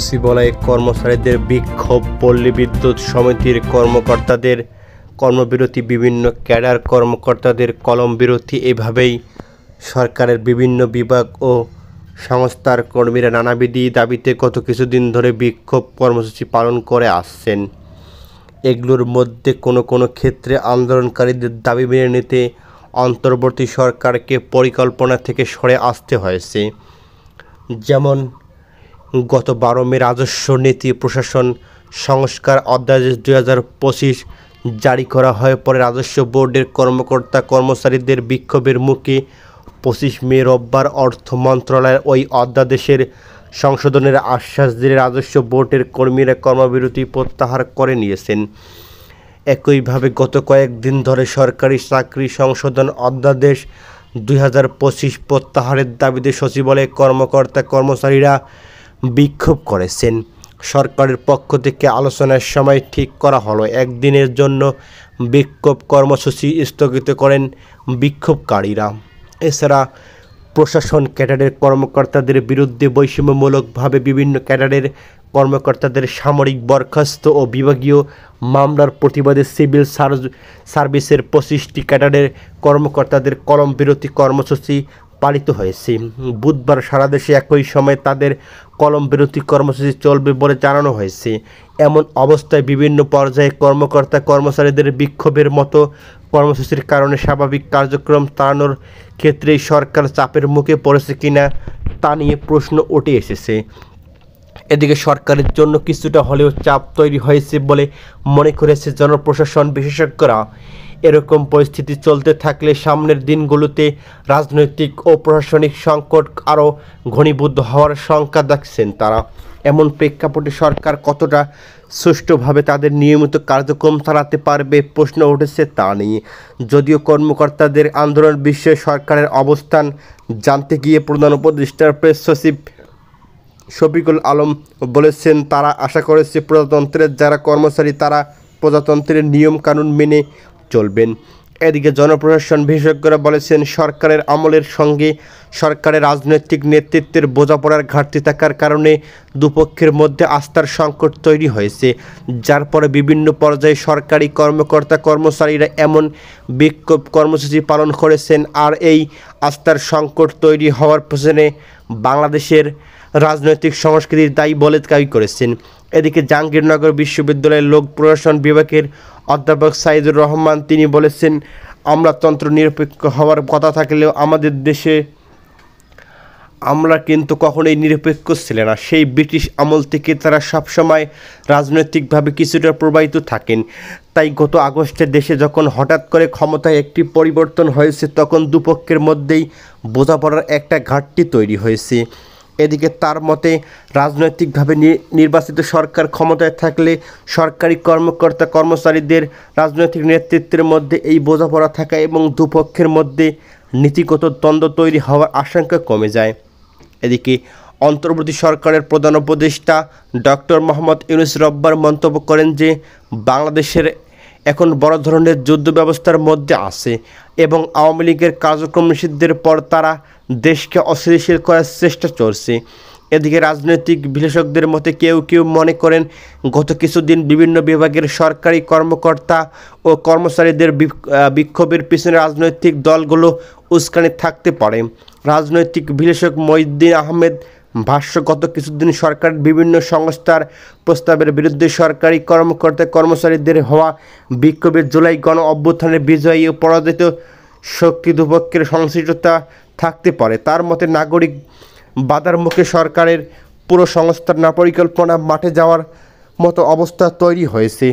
সচিবালয়ে কর্মচারীদের বিক্ষোভ, পল্লী বিদ্যুৎ সমিতির কর্মকর্তাদের কর্মবিরতি, বিভিন্ন ক্যাডার কর্মকর্তাদের কলমবিরতি। এভাবেই সরকারের বিভিন্ন বিভাগ ও সংস্থার কর্মীরা নানাবিধ দাবিতে গত কিছুদিন ধরে বিক্ষোভ কর্মসূচি পালন করে আসছেন। এগুলোর মধ্যে কোনো কোনো ক্ষেত্রে আন্দোলনকারীদের দাবি মেনে নিতে অন্তর্বর্তী সরকারকে পরিকল্পনা থেকে সরে আসতে হয়েছে। যেমন গত 12 মে রাজস্ব নীতি প্রশাসন সংস্কার অধ্যাদেশ 2025 জারি করা হয়। পরে রাজস্ব বোর্ডের কর্মকর্তা কর্মচারীদের বিক্ষোভের মুখে 25 মে রোববার অর্থ মন্ত্রণালয়ের ওই অধ্যাদেশের সংশোধনের আশ্বাস দিলে রাজস্ব বোর্ডের কর্মীরা কর্মবিরতি প্রত্যাহার করে নিয়েছেন। একইভাবে গত কয়েকদিন ধরে সরকারি চাকরি সংশোধন অধ্যাদেশ 2025 প্রত্যাহারের দাবিতে সচিবালয়ে কর্মকর্তা কর্মচারীরা বিক্ষোভ করেছেন। সরকারের পক্ষ থেকে আলোচনার সময় ঠিক করা হলো একদিনের জন্য বিক্ষোভ কর্মসূচি স্থগিত করেন বিক্ষোভকারীরা। এছাড়া প্রশাসন ক্যাডারের কর্মকর্তাদের বিরুদ্ধে বৈষম্যমূলকভাবে বিভিন্ন ক্যাডারের কর্মকর্তাদের সামরিক বরখাস্ত ও বিভাগীয় মামলার প্রতিবাদে সিভিল সার্ভিসের 25টি ক্যাডারের কর্মকর্তাদের কলমবিরতি কর্মসূচি পালিত হয়েছে। বুধবার সারা দেশে একই সময়ে তাদের কলমবিরতি কর্মসূচি চলবে বলে জানানো হয়েছে। এমন অবস্থায় বিভিন্ন পর্যায়ে কর্মকর্তা কর্মচারীদের বিক্ষোভের মতো কর্মসূচির কারণে স্বাভাবিক কার্যক্রম চালানোর ক্ষেত্রেই সরকার চাপের মুখে পড়েছে কিনা তা নিয়ে প্রশ্ন উঠে এসেছে। এদিকে সরকারের জন্য কিছুটা হলেও চাপ তৈরি হয়েছে বলে মনে করেছে জনপ্রশাসন বিশেষজ্ঞরা। এরকম পরিস্থিতি চলতে থাকলে সামনের দিনগুলোতে রাজনৈতিক ও প্রশাসনিক সংকট আরও ঘনীভূত হওয়ার শঙ্কা দেখছেন তারা। এমন প্রেক্ষাপটে সরকার কতটা সুষ্ঠুভাবে তাদের নিয়মিত কার্যক্রম চালাতে পারবে প্রশ্ন উঠেছে তা নিয়ে। যদিও কর্মকর্তাদের আন্দোলন বিষয়ে সরকারের অবস্থান জানতে গিয়ে প্রধান উপদেষ্টার প্রেস সচিব শফিকুল আলম বলেছেন, তারা আশা করেছে প্রজাতন্ত্রের যারা কর্মচারী তারা প্রজাতন্ত্রের নিয়ম কানুন মেনে চলবেন। এদিকে জনপ্রশাসন বিশেষজ্ঞরা বলেছেন, সরকারের আমলের সঙ্গে সরকারের রাজনৈতিক নেতৃত্বের বোঝাপড়ার ঘাটতি থাকার কারণে দুপক্ষের মধ্যে আস্থার সংকট তৈরি হয়েছে, যার পরে বিভিন্ন পর্যায়ে সরকারি কর্মকর্তা কর্মচারীরা এমন বিক্ষোভ কর্মসূচি পালন করেছেন। আর এই আস্থার সংকট তৈরি হওয়ার পেছনে বাংলাদেশের রাজনৈতিক সংস্কৃতির দায়ী বলে দাবি করেছেন। এদিকে জাহাঙ্গীরনগর বিশ্ববিদ্যালয়ের লোক প্রশাসন বিভাগের অধ্যাপক সাইদুর রহমান তিনি বলেছেন, আমলাতন্ত্র নিরপেক্ষ হওয়ার কথা থাকলেও আমাদের দেশে আমরা কিন্তু কখনোই নিরপেক্ষ ছিল না। সেই ব্রিটিশ আমল থেকে তারা সবসময় রাজনৈতিকভাবে কিছুটা প্রবাহিত থাকেন। তাই গত আগস্টে দেশে যখন হঠাৎ করে ক্ষমতায় একটি পরিবর্তন হয়েছে তখন দুপক্ষের মধ্যেই বোঝাপড়ার একটা ঘাটতি তৈরি হয়েছে। এদিকে তার মতে রাজনৈতিকভাবে নির্বাচিত সরকার ক্ষমতায় থাকলে সরকারি কর্মকর্তা কর্মচারীদের রাজনৈতিক নেতৃত্বের মধ্যে এই বোঝাপড়া থাকা এবং দুপক্ষের মধ্যে নীতিগত দ্বন্দ্ব তৈরি হওয়ার আশঙ্কা কমে যায়। এদিকে অন্তর্বর্তী সরকারের প্রধান উপদেষ্টা ডক্টর মোহাম্মদ ইউনূস রোববার মন্তব্য করেন যে বাংলাদেশের এখন বড় ধরনের যুদ্ধ ব্যবস্থার মধ্যে আছে এবং আওয়ামী লীগের কার্যক্রম নিষিদ্ধের পর তারা দেশকে অস্থিতিশীল করার চেষ্টা চলছে। এদিকে রাজনৈতিক বিশ্লেষকদের মতে কেউ কেউ মনে করেন গত কিছুদিন বিভিন্ন বিভাগের সরকারি কর্মকর্তা ও কর্মচারীদের বিক্ষোভের পিছনে রাজনৈতিক দলগুলো উস্কানি থাকতে পারে। রাজনৈতিক বিশ্লেষক মহিউদ্দিন আহমেদ ভাষ্য, গত কিছুদিন সরকারের বিভিন্ন সংস্থার প্রস্তাবের বিরুদ্ধে সরকারি কর্মকর্তা কর্মচারীদের হওয়া বিক্ষোভের জুলাই গণ অভ্যুত্থানের বিজয়ী ও পরাজিত শক্তি দুপক্ষের সংশ্লিষ্টতা থাকতে পারে। তার মতে নাগরিক বাধার মুখে সরকারের পুরো সংস্থার না পরিকল্পনা মাঠে যাওয়ার মতো অবস্থা তৈরি হয়েছে।